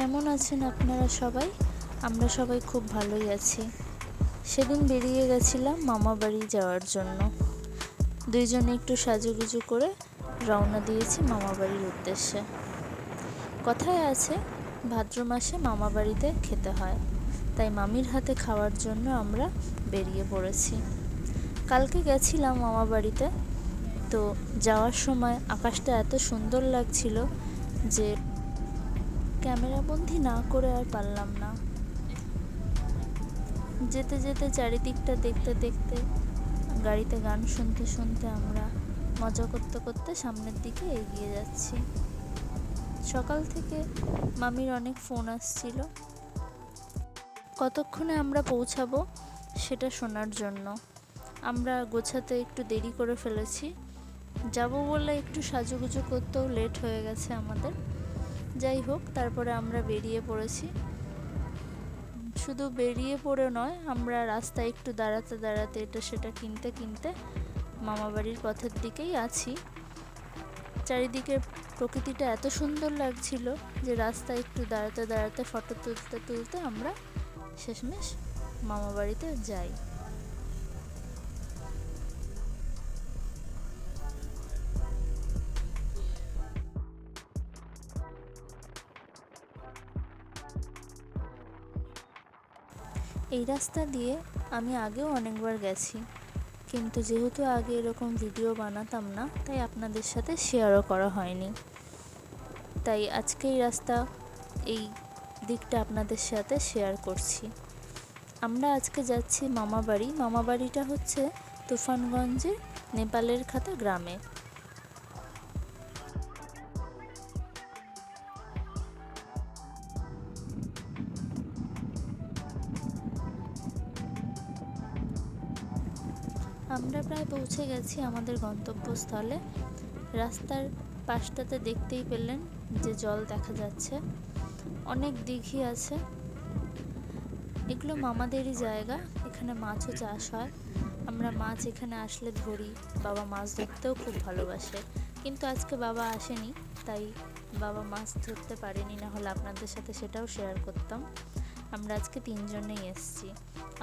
কেমন আছেন আপনারা সবাই? আমরা সবাই খুব ভালোই আছি। সেদিন বেরিয়ে গেছিলাম মামা বাড়ি যাওয়ার জন্য। দুইজনে একটু সাজুগুজু করে রওনা দিয়েছি মামা বাড়ির উদ্দেশ্যে। কথায় আছে ভাদ্র মাসে মামা বাড়িতে খেতে হয়, তাই মামির হাতে খাওয়ার জন্য আমরা বেরিয়ে পড়েছি। কালকে গেছিলাম মামা বাড়িতে, তো যাওয়ার সময় আকাশটা এত সুন্দর লাগছিল যে ক্যামেরাবন্দি না করে আর পারলাম না। যেতে যেতে চারিদিকটা দেখতে দেখতে, গাড়িতে গান শুনতে শুনতে আমরা মজা করতে করতে সামনের দিকে এগিয়ে যাচ্ছি। সকাল থেকে মামির অনেক ফোন আসছিল, কতক্ষণে আমরা পৌঁছাবো সেটা শোনার জন্য। আমরা গোছাতে একটু দেরি করে ফেলেছি, যাব বলে একটু সাজুগুজু করতেও লেট হয়ে গেছে আমাদের। যাই হোক, তারপরে আমরা বেরিয়ে পড়েছি। শুধু বেরিয়ে পড়ে নয়, আমরা রাস্তায় একটু দাঁড়াতে দাঁড়াতে এটা সেটা কিনতে কিনতে মামাবাড়ির পথের দিকেই আছি। চারিদিকের প্রকৃতিটা এত সুন্দর লাগছিল যে রাস্তায় একটু দাঁড়াতে দাঁড়াতে ফটো তুলতে তুলতে আমরা শেষমেশ মামাবাড়িতে যাই। এই রাস্তা দিয়ে আমি আগেও অনেকবার গেছি, কিন্তু যেহেতু আগে এরকম ভিডিও বানাতাম না, তাই আপনাদের সাথে শেয়ারও করা হয়নি। তাই আজকে এই দিকটা আপনাদের সাথে শেয়ার করছি। আমরা আজকে যাচ্ছি মামাবাড়ি। মামাবাড়িটা হচ্ছে তুফানগঞ্জের নেপালের খাতা গ্রামে। আমরা প্রায় পৌঁছে গেছি আমাদের গন্তব্যস্থলে। রাস্তার পাশটাতে দেখতেই পেলেন যে জল দেখা যাচ্ছে, অনেক দিঘি আছে। এগুলো মামাদেরই জায়গা, এখানে মাছও চাষ হয়। আমরা মাছ এখানে আসলে ধরি, বাবা মাছ ধরতেও খুব ভালোবাসে। কিন্তু আজকে বাবা আসেনি, তাই বাবা মাছ ধরতে পারেনি, না হলে আপনাদের সাথে সেটাও শেয়ার করতাম। আমরা আজকে তিনজনেই এসেছি,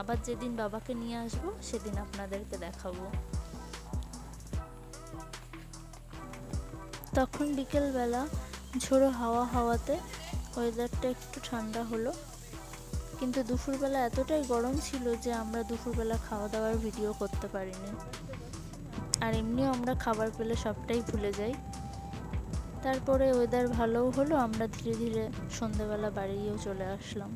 আবার যেদিন বাবাকে নিয়ে আসবো সেদিন আপনাদেরকে দেখাবো। তখন বিকেলবেলা ঝোড়ো হাওয়াতে ওয়েদারটা একটু ঠান্ডা হলো, কিন্তু দুপুরবেলা এতটাই গরম ছিল যে আমরা দুপুরবেলা খাওয়া দাওয়ার ভিডিও করতে পারিনি। আর এমনিও আমরা খাবার পেলে সবটাই ভুলে যাই। তারপরে ওয়েদার ভালোও হলো, আমরা ধীরে ধীরে সন্ধেবেলা বাড়িও চলে আসলাম।